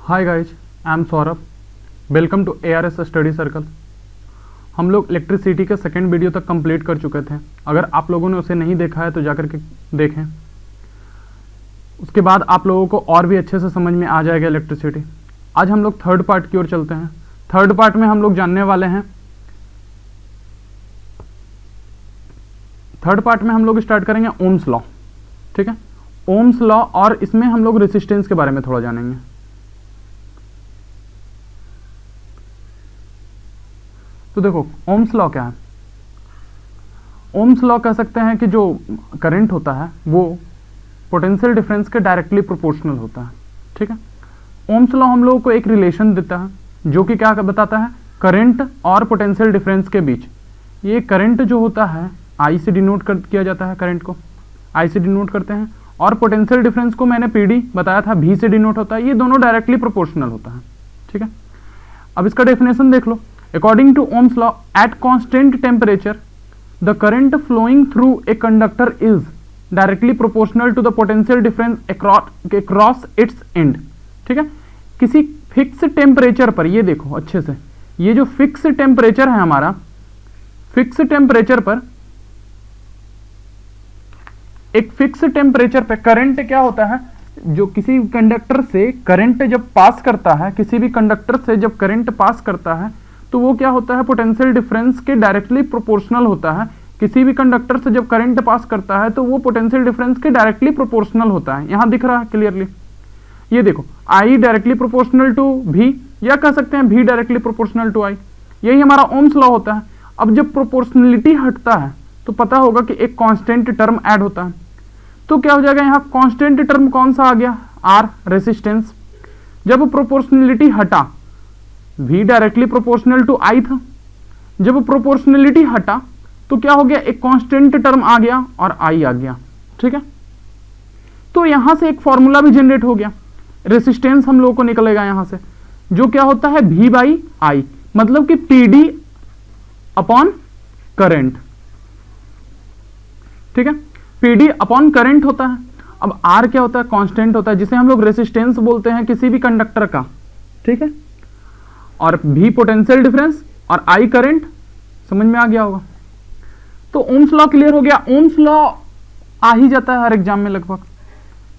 Hi guys, I am Saurabh. Welcome to ARS study circle. हम लोग electricity के second video तक कंप्लीट कर चुके थे। अगर आप लोगों ने उसे नहीं देखा है तो जाकर के देखें, उसके बाद आप लोगों को और भी अच्छे से समझ में आ जाएगा इलेक्ट्रिसिटी। आज हम लोग थर्ड पार्ट की ओर चलते हैं। थर्ड पार्ट में हम लोग जानने वाले हैं, थर्ड पार्ट में हम लोग स्टार्ट करेंगे ओम्स लॉ। ठीक है, ओम्स लॉ, और इसमें हम लोग रेसिस्टेंस के बारे में थोड़ा जानेंगे। तो देखो, ओम्स लॉ क्या है। ओम्स लॉ कह सकते हैं कि जो करंट होता है वो पोटेंशियल डिफरेंस के डायरेक्टली प्रोपोर्शनल होता है। ठीक है, ओम्स लॉ हम लोगों को एक रिलेशन देता है जो कि क्या बताता है, करंट और पोटेंशियल डिफरेंस के बीच। ये करंट जो होता है आई से डिनोट किया जाता है, करंट को आई से डिनोट करते हैं, और पोटेंशियल डिफरेंस को मैंने पीडी बताया था, भी से डिनोट होता है। ये दोनों डायरेक्टली प्रोपोर्शनल होता है। ठीक है, अब इसका डेफिनेशन देख लो। According to Ohm's law, at constant temperature, the current flowing through a conductor is directly proportional to the potential difference across its end. ठीक है, किसी फिक्स टेम्परेचर पर, ये देखो अच्छे से, ये जो फिक्स टेम्परेचर है हमारा, फिक्स टेम्परेचर पर, एक फिक्स टेम्परेचर पे करंट क्या होता है, जो किसी कंडक्टर से करंट जब पास करता है, किसी भी कंडक्टर से जब करंट पास करता है तो वो क्या होता है, पोटेंशियल डिफरेंस के डायरेक्टली प्रोपोर्शनल होता है। किसी भी कंडक्टर से जब करंट पास करता है तो वो पोटेंशियल डिफरेंस के डायरेक्टली प्रोपोर्शनल होता है। यहां दिख रहा है क्लियरली, ये देखो, आई डायरेक्टली प्रोपोर्शनल टू भी, या कह सकते हैं भी डायरेक्टली प्रोपोर्शनल टू आई। यही हमारा ओम्स लॉ होता है। अब जब प्रोपोर्शनलिटी हटता है तो पता होगा कि एक कांस्टेंट टर्म ऐड होता है। तो क्या हो जाएगा, यहाँ कांस्टेंट टर्म कौन सा आ गया, आर, रेसिस्टेंस। जब प्रोपोर्शनलिटी हटा, V directly proportional to I था, जब प्रोपोर्शनलिटी हटा तो क्या हो गया, एक कांस्टेंट टर्म आ गया और I आ गया। ठीक है, तो यहां से एक फॉर्मूला भी जनरेट हो गया, रेसिस्टेंस हम लोगों को निकलेगा यहां से, जो क्या होता है V बाई I, मतलब कि PD अपॉन करंट। ठीक है, PD अपॉन करंट होता है। अब R क्या होता है, कांस्टेंट होता है, जिसे हम लोग रेसिस्टेंस बोलते हैं किसी भी कंडक्टर का। ठीक है, और भी पोटेंशियल डिफरेंस और आई करंट, समझ में आ गया होगा। तो ओम्स लॉ क्लियर हो गया। ओम्स लॉ आ ही जाता है हर एग्जाम में लगभग।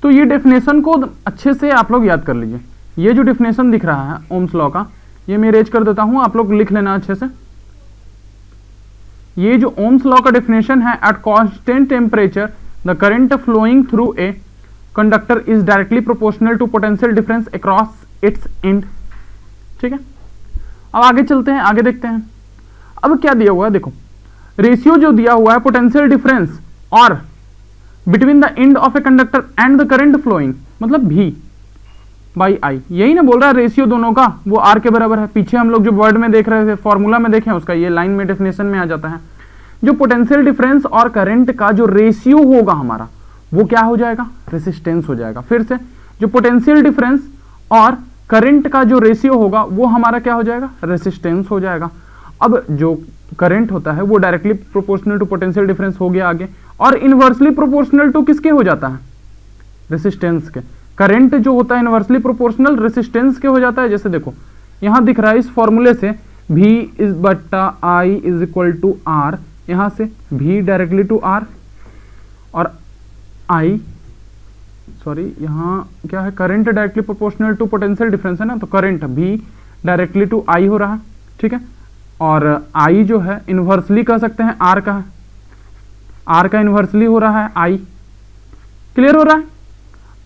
तो ये डेफिनेशन को अच्छे से आप लोग याद कर लीजिए। ये जो डेफिनेशन दिख रहा है ओम्स लॉ का, ये मैं इरेज कर देता हूं, आप लोग लिख लेना अच्छे से। ये जो ओम्स लॉ का डेफिनेशन है, at constant temperature the current flowing through a conductor is directly proportional to potential difference across its end. ठीक है, अब आगे चलते हैं, आगे देखते हैं। अब क्या दिया हुआ है, देखो, रेशियो जो दिया हुआ है पोटेंशियल डिफरेंस और between the end of a conductor and the current flowing, मतलब भी बाई आई, यही ना बोल रहा है रेशियो दोनों का, वो आर के बराबर है। पीछे हम लोग जो वर्ड में देख रहे थे, फॉर्मूला में देखें उसका, ये लाइन में डेफिनेशन में आ जाता है। जो पोटेंशियल डिफरेंस और करंट का जो रेशियो होगा हमारा, वो क्या हो जाएगा, रेसिस्टेंस हो जाएगा। फिर से, जो पोटेंशियल डिफरेंस और करंट का जो रेशियो होगा वो हमारा क्या हो जाएगा, रेसिस्टेंस हो जाएगा। अब जो करंट होता है वो directly proportional to potential difference हो गया आगे, और इनवर्सली प्रोपोर्शनल टू किसके हो जाता है, रेसिस्टेंस के। करंट जो होता है इनवर्सली प्रोपोर्शनल रेसिस्टेंस के हो जाता है। जैसे देखो यहां दिख रहा है इस फॉर्मूले से, V इज बट्टा I is equal to R, यहां से V डायरेक्टली टू आर और I, सॉरी यहाँ क्या है, current directly proportional to potential difference है ना, तो करंट भी डायरेक्टली टू आई हो रहा है। ठीक है, और आई जो है इनवर्सली कह सकते हैं आर का है, आर का इनवर्सली हो रहा है आई। क्लियर हो रहा है।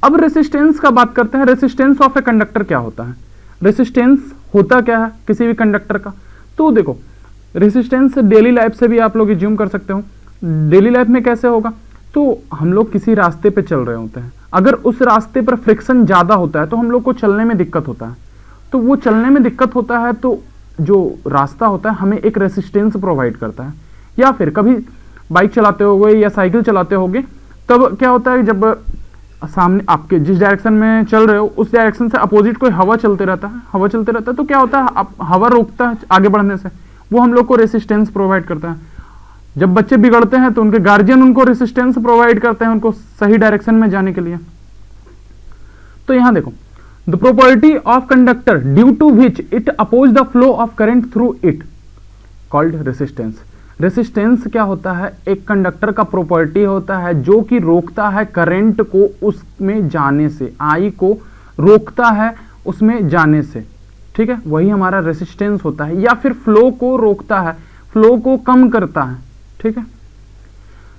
अब रेसिस्टेंस का बात करते हैं। रेसिस्टेंस ऑफ ए कंडक्टर क्या होता है, रेसिस्टेंस होता क्या है किसी भी कंडक्टर का। तो देखो, रेसिस्टेंस डेली लाइफ से भी आप लोग एज्यूम कर सकते हो। डेली लाइफ में कैसे होगा, तो हम लोग किसी रास्ते पे चल रहे होते हैं, अगर उस रास्ते पर फ्रिक्शन ज्यादा होता है तो हम लोग को चलने में दिक्कत होता है। तो वो चलने में दिक्कत होता है तो जो रास्ता होता है हमें एक रेसिस्टेंस प्रोवाइड करता है। या फिर कभी बाइक चलाते होगे या साइकिल चलाते होगे, तब क्या होता है, जब सामने आपके जिस डायरेक्शन में चल रहे हो उस डायरेक्शन से अपोजिट कोई हवा चलते रहता है, हवा चलते रहता है, तो क्या होता है, हवा रोकता है आगे बढ़ने से, वो हम लोग को रेसिस्टेंस प्रोवाइड करता है। जब बच्चे बिगड़ते हैं तो उनके गार्जियन उनको रेसिस्टेंस प्रोवाइड करते हैं, उनको सही डायरेक्शन में जाने के लिए। तो यहां देखो, the property of conductor due to which it oppose the flow of current through it called resistance. Resistance क्या होता है? एक कंडक्टर का प्रॉपर्टी होता है जो कि रोकता है करंट को उसमें जाने से, आई को रोकता है उसमें जाने से, ठीक है, वही हमारा रेसिस्टेंस होता है, या फिर फ्लो को रोकता है, फ्लो को कम करता है, ठीक है।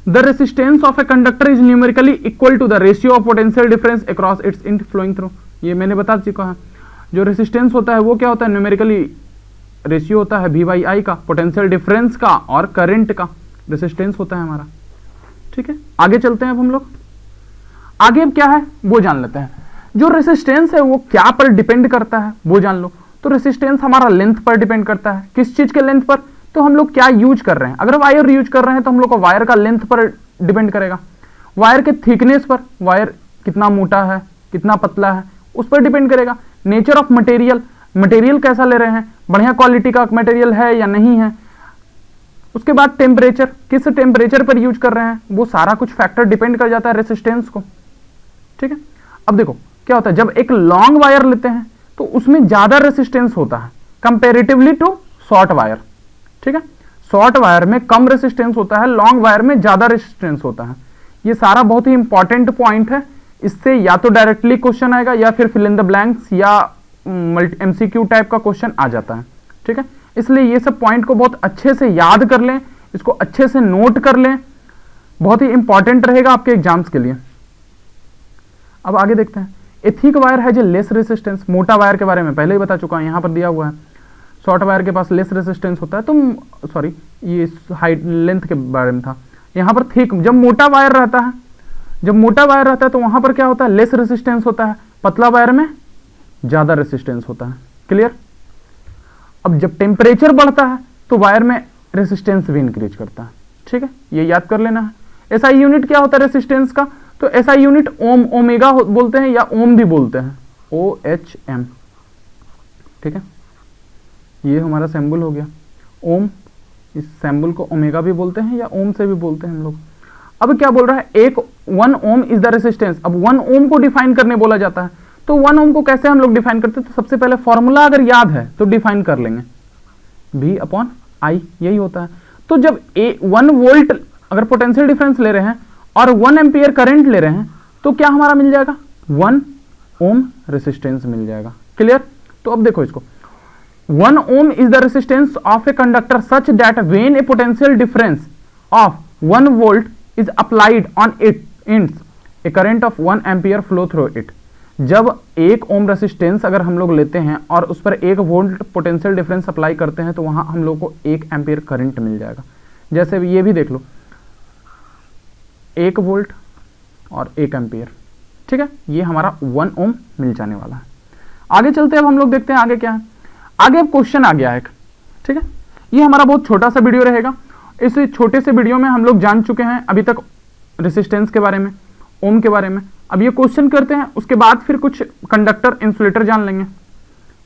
The resistance of a conductor is numerically equal to the ratio of potential difference across its end flowing through. ये मैंने बता चुका है, जो रेसिस्टेंस होता है वो क्या होता है? न्यूमेरिकली रेशियो होता है V बाई आई का, पोटेंशियल डिफरेंस का और करंट का रेसिस्टेंस होता है हमारा, ठीक है। आगे चलते हैं अब हम लोग, आगे अब क्या है वो जान लेते हैं। जो रेसिस्टेंस है वो क्या पर डिपेंड करता है वो जान लो। तो रेसिस्टेंस हमारा लेंथ पर डिपेंड करता है। किस चीज के लेंथ पर? तो हम लोग क्या यूज कर रहे हैं। अगर वायर यूज कर रहे हैं तो हम लोग को वायर का लेंथ पर डिपेंड करेगा, वायर के थिकनेस पर, वायर कितना मोटा है कितना पतला है उस पर डिपेंड करेगा। नेचर ऑफ मटेरियल, मटेरियल कैसा ले रहे हैं, बढ़िया क्वालिटी का मटेरियल है या नहीं है। उसके बाद टेम्परेचर, किस टेम्परेचर पर यूज कर रहे हैं, वो सारा कुछ फैक्टर डिपेंड कर जाता है रेसिस्टेंस को, ठीक है। अब देखो क्या होता है, जब एक लॉन्ग वायर लेते हैं तो उसमें ज्यादा रेसिस्टेंस होता है कंपेरेटिवली टू शॉर्ट वायर, ठीक है। शॉर्ट वायर में कम रेसिस्टेंस होता है, लॉन्ग वायर में ज्यादा रेसिस्टेंस होता है। ये सारा बहुत ही इंपॉर्टेंट पॉइंट है, इससे या तो डायरेक्टली क्वेश्चन आएगा या फिर फिल इन द ब्लैंक्स या MCQ टाइप का क्वेश्चन आ जाता है, ठीक है। इसलिए ये सब पॉइंट को बहुत अच्छे से याद कर लें, इसको अच्छे से नोट कर लें, बहुत ही इंपॉर्टेंट रहेगा आपके एग्जाम्स के लिए। अब आगे देखते हैं, ए थिक वायर है जो लेस रेसिस्टेंस। मोटा वायर के बारे में पहले ही बता चुका हूं, यहां पर दिया हुआ है। शॉर्ट वायर के पास लेस रेसिस्टेंस होता है, तो सॉरी ये हाइट लेंथ के बारे में था। यहां पर थिक, जब मोटा वायर रहता है, जब मोटा वायर रहता है तो वहां पर क्या होता है, लेस रेसिस्टेंस होता है, पतला वायर में ज्यादा रेसिस्टेंस होता है। क्लियर? अब जब टेम्परेचर बढ़ता है तो वायर में रेसिस्टेंस भी इंक्रीज करता है, ठीक है, ये याद कर लेना है। SI यूनिट क्या होता है रेसिस्टेंस का? तो SI यूनिट ओम, ओमेगा बोलते हैं या ओम भी बोलते हैं, OHM, ठीक है। ये हमारा सिंबल हो गया ओम, इस सिंबल को ओमेगा भी बोलते हैं या ओम से भी बोलते हैं हम लोग। अब क्या बोल रहा है, एक 1 ओम इज द रेसिस्टेंस। अब 1 ओम को डिफाइन करने बोला जाता है, तो 1 ओम को कैसे हम लोग डिफाइन करते हैं? तो सबसे पहले फॉर्मूला अगर याद है तो डिफाइन कर लेंगे, V/I, यही होता है। तो जब 1 वोल्ट अगर पोटेंशियल डिफरेंस ले रहे हैं और 1 एम्पियर करंट ले रहे हैं तो क्या हमारा मिल जाएगा, 1 ओम रेसिस्टेंस मिल जाएगा। क्लियर? तो अब देखो इसको, 1 ohm is the resistance of a conductor such that when a potential difference of 1 volt is applied on its a current of 1 ampere flow through it। जब 1 ओम रेसिस्टेंस अगर हम लोग लेते हैं और उस पर 1 वोल्ट पोटेंशियल डिफरेंस अप्लाई करते हैं तो वहां हम लोग को 1 एम्पियर करंट मिल जाएगा। जैसे ये भी देख लो, 1 वोल्ट और 1 एम्पियर, ठीक है, ये हमारा 1 ओम मिल जाने वाला है। आगे चलते हैं, अब हम लोग देखते हैं आगे क्या है। आगे अब क्वेश्चन आ गया है, ठीक है। ये हमारा बहुत छोटा सा वीडियो रहेगा। इस छोटे से वीडियो में हम लोग जान चुके हैं अभी तक रेसिस्टेंस के बारे में, ओम के बारे में। अब ये क्वेश्चन करते हैं, उसके बाद फिर कुछ कंडक्टर इंसुलेटर जान लेंगे।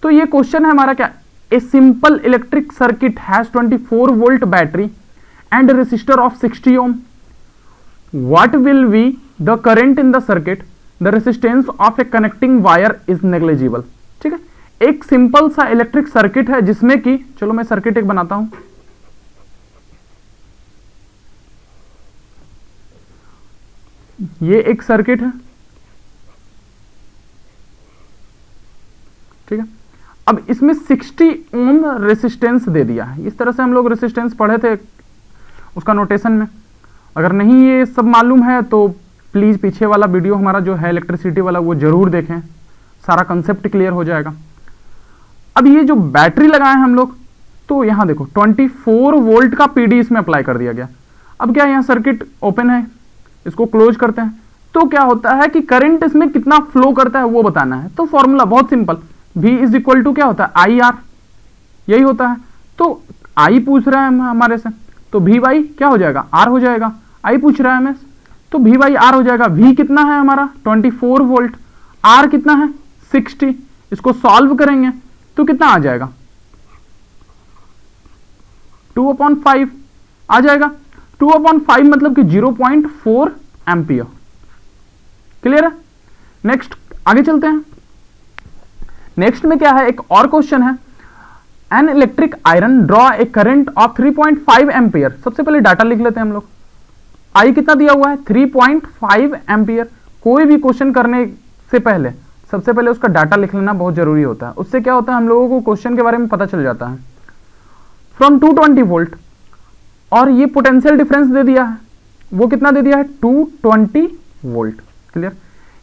तो ये क्वेश्चन है हमारा क्या, a simple electric circuit has 24 volt battery and resistor of 60 ohm. What will be the current in the circuit, the resistance of a connecting wire is negligible. ठीक है, एक सिंपल सा इलेक्ट्रिक सर्किट है जिसमें कि, चलो मैं सर्किट एक बनाता हूं। ये एक सर्किट है, ठीक है। अब इसमें 60 ओम रेसिस्टेंस दे दिया है। इस तरह से हम लोग रेसिस्टेंस पढ़े थे उसका नोटेशन में। अगर नहीं ये सब मालूम है तो प्लीज पीछे वाला वीडियो हमारा जो है इलेक्ट्रिसिटी वाला वो जरूर देखें, सारा कंसेप्ट क्लियर हो जाएगा। अब ये जो बैटरी लगाए हम लोग, तो यहां देखो 24 वोल्ट का पीडी इसमें अप्लाई कर दिया गया। अब क्या यहां सर्किट ओपन है, इसको क्लोज करते हैं तो क्या होता है कि करंट इसमें कितना फ्लो करता है वो बताना है। तो फॉर्मूला बहुत सिंपल, V इज इक्वल टू क्या होता है, IR, यही होता है। तो I पूछ रहा है हमारे से, तो V बाई क्या हो जाएगा, R हो जाएगा। I पूछ रहा है हमें, तो V बाई R हो जाएगा। V कितना है हमारा 24 वोल्ट, R कितना है 60। इसको सॉल्व करेंगे तो कितना आ जाएगा, 2/5 आ जाएगा। 2/5 मतलब कि 0.4 एम्पियर। क्लियर है? नेक्स्ट आगे चलते हैं। नेक्स्ट में क्या है, एक और क्वेश्चन है, N electric iron draw a current of 3.5 ampere. सबसे पहले डाटा लिख लेते हैं हम लोग। आई कितना दिया हुआ है, 3.5 एम्पियर। कोई भी क्वेश्चन करने से पहले सबसे पहले उसका डाटा लिख लेना बहुत जरूरी होता है। उससे क्या होता है, हम लोगों को क्वेश्चन के बारे में पता चल जाता है। फ्रॉम 220 वोल्ट, और ये पोटेंशियल डिफरेंस दे दिया है, वो कितना दे दिया है, 220 वोल्ट। क्लियर।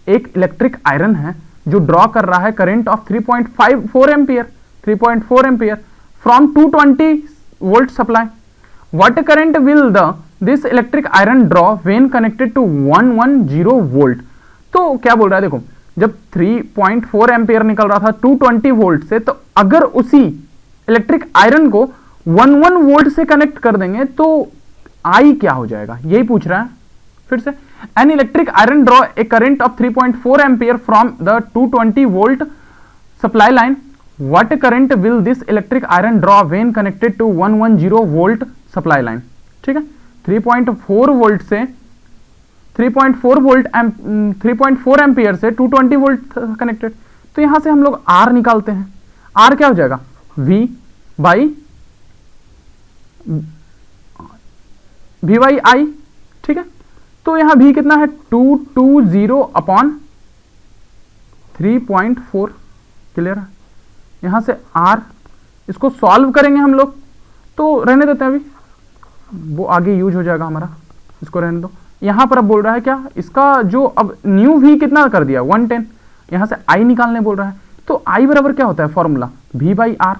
एक इलेक्ट्रिक आयरन है जो ड्रॉ कर रहा है current of 3.54 ampere, 3.4 ampere from 220 volt supply. What current will this electric iron draw when connected to 110 volt. तो क्या बोल रहा है, देखो जब 3.4 एम्पियर निकल रहा था 220 वोल्ट से, तो अगर उसी इलेक्ट्रिक आयरन को 11 वोल्ट से कनेक्ट कर देंगे तो आई क्या हो जाएगा, यही पूछ रहा है। फिर से, an electric iron draw a current of 3.4 ampere from the 220 volt supply line. What current will this electric iron draw when connected to 110 volt supply line. ठीक है, 3.4 वोल्ट से 3.4 एम्पियर से 220 वोल्ट कनेक्टेड। तो यहां से हम लोग आर निकालते हैं। आर क्या हो जाएगा, वी बाई आई। ठीक है, तो यहां भी कितना है, 220 अपॉन 3.4। क्लियर है। यहां से आर, इसको सॉल्व करेंगे हम लोग, तो रहने देते हैं, अभी वो आगे यूज हो जाएगा हमारा, इसको रहने दो। यहां पर अब बोल रहा है क्या, इसका जो अब न्यू वी कितना कर दिया, 110। यहां से आई निकालने बोल रहा है, तो आई बराबर क्या होता है फॉर्मूला, वी बाई आर।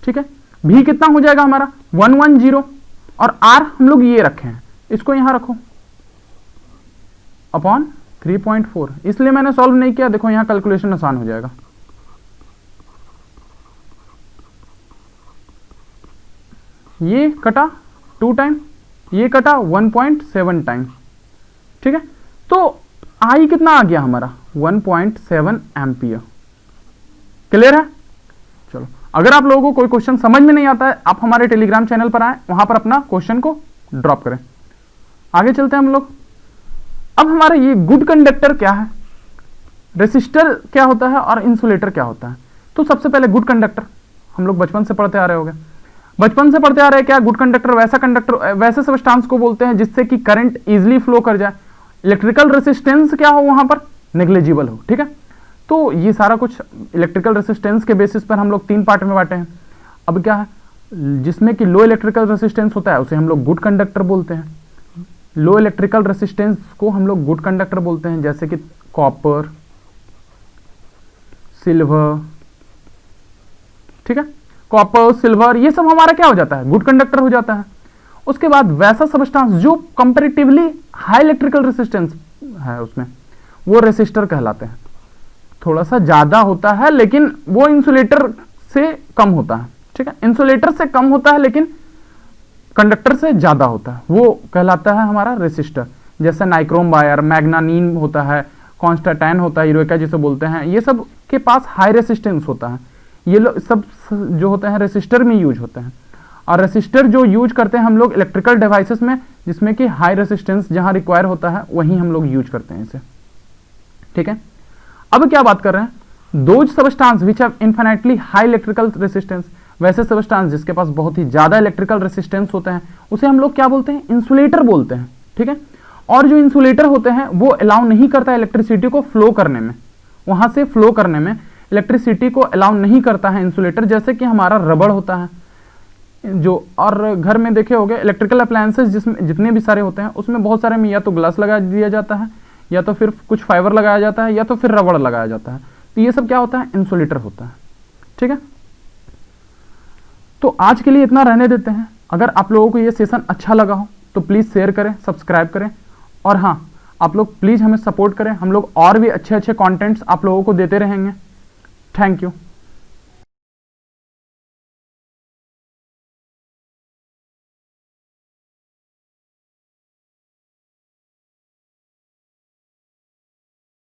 ठीक है, भी कितना हो जाएगा हमारा 110, और आर हम लोग ये रखे हैं, इसको यहां रखो अपॉन 3.4। इसलिए मैंने सॉल्व नहीं किया, देखो यहां कैलकुलेशन आसान हो जाएगा। ये कटा 2 टाइम, ये कटा 1.7 टाइम। ठीक है, तो आई कितना आ गया हमारा 1.7 एम्पियर। क्लियर है। चलो, अगर आप लोगों को कोई क्वेश्चन समझ में नहीं आता है, आप हमारे टेलीग्राम चैनल पर आए, वहां पर अपना क्वेश्चन को ड्रॉप करें। आगे चलते हैं हम लोग। अब हमारा ये गुड कंडक्टर क्या है, रेसिस्टर क्या होता है और इंसुलेटर क्या होता है। तो सबसे पहले गुड कंडक्टर, हम लोग बचपन से पढ़ते आ रहे होंगे, बचपन से पढ़ते आ रहे हैं क्या, गुड कंडक्टर वैसा कंडक्टर, वैसे सब्सटेंस को बोलते हैं जिससे कि करंट इजीली फ्लो कर जाए, इलेक्ट्रिकल रेसिस्टेंस क्या हो वहां पर, नेग्लिजिबल हो। ठीक है, तो ये सारा कुछ इलेक्ट्रिकल रेसिस्टेंस के बेसिस पर हम लोग 3 पार्ट में बांटे हैं। अब क्या है, जिसमें कि लो इलेक्ट्रिकल रेसिस्टेंस होता है उसे हम लोग गुड कंडक्टर बोलते हैं। लो इलेक्ट्रिकल रेसिस्टेंस को हम लोग गुड कंडक्टर बोलते हैं, जैसे कि कॉपर, सिल्वर। ठीक है, कॉपर, सिल्वर, ये सब हमारा क्या हो जाता है, गुड कंडक्टर हो जाता है। उसके बाद वैसा सब्सटेंस जो कंपैरेटिवली हाई इलेक्ट्रिकल रेसिस्टेंस है उसमें, वो रेसिस्टर कहलाते हैं। थोड़ा सा ज्यादा होता है लेकिन वो इंसुलेटर से कम होता है। ठीक है, इंसुलेटर से कम होता है लेकिन कंडक्टर से ज्यादा होता है, वो कहलाता है हमारा रेसिस्टर। जैसे नाइक्रोम वायर, मैग्नानीन होता है, कॉन्स्टेंटाइन होता है, यूरेका जिसे बोलते हैं, ये सब के पास हाई रेसिस्टेंस होता है। ये लोग सब जो होते हैं रेसिस्टर में यूज होते हैं। और रेसिस्टर जो यूज करते हैं हम लोग इलेक्ट्रिकल डिवाइसेस में, जिसमें कि हाई रेसिस्टेंस जहां रिक्वायर होता है वहीं हम लोग यूज करते हैं इसे। ठीक है, अब क्या बात कर रहे हैं, those substance which have infinitely high electrical resistance. वैसे सबस्टेंस जिसके पास बहुत ही ज्यादा इलेक्ट्रिकल रेसिस्टेंस होते हैं उसे हम लोग क्या बोलते हैं, इंसुलेटर बोलते हैं। ठीक है, और जो इंसुलेटर होते हैं वो अलाउ नहीं करता इलेक्ट्रिसिटी को फ्लो करने में, वहां से फ्लो करने में इलेक्ट्रिसिटी को अलाउ नहीं करता है इंसुलेटर। जैसे कि हमारा रबड़ होता है जो, और घर में देखे होंगे इलेक्ट्रिकल अप्लायंसेस जिसमें जितने भी सारे होते हैं उसमें बहुत सारे में या तो ग्लास लगा दिया जाता है, या तो फिर कुछ फाइबर लगाया जाता है, या तो फिर रबड़ लगाया जाता है। तो ये सब क्या होता है, इंसुलेटर होता है। ठीक है, तो आज के लिए इतना रहने देते हैं। अगर आप लोगों को ये सेशन अच्छा लगा हो तो प्लीज शेयर करें, सब्सक्राइब करें, और हाँ आप लोग प्लीज हमें सपोर्ट करें। हम लोग और भी अच्छे अच्छे कंटेंट्स आप लोगों को देते रहेंगे। Thank you.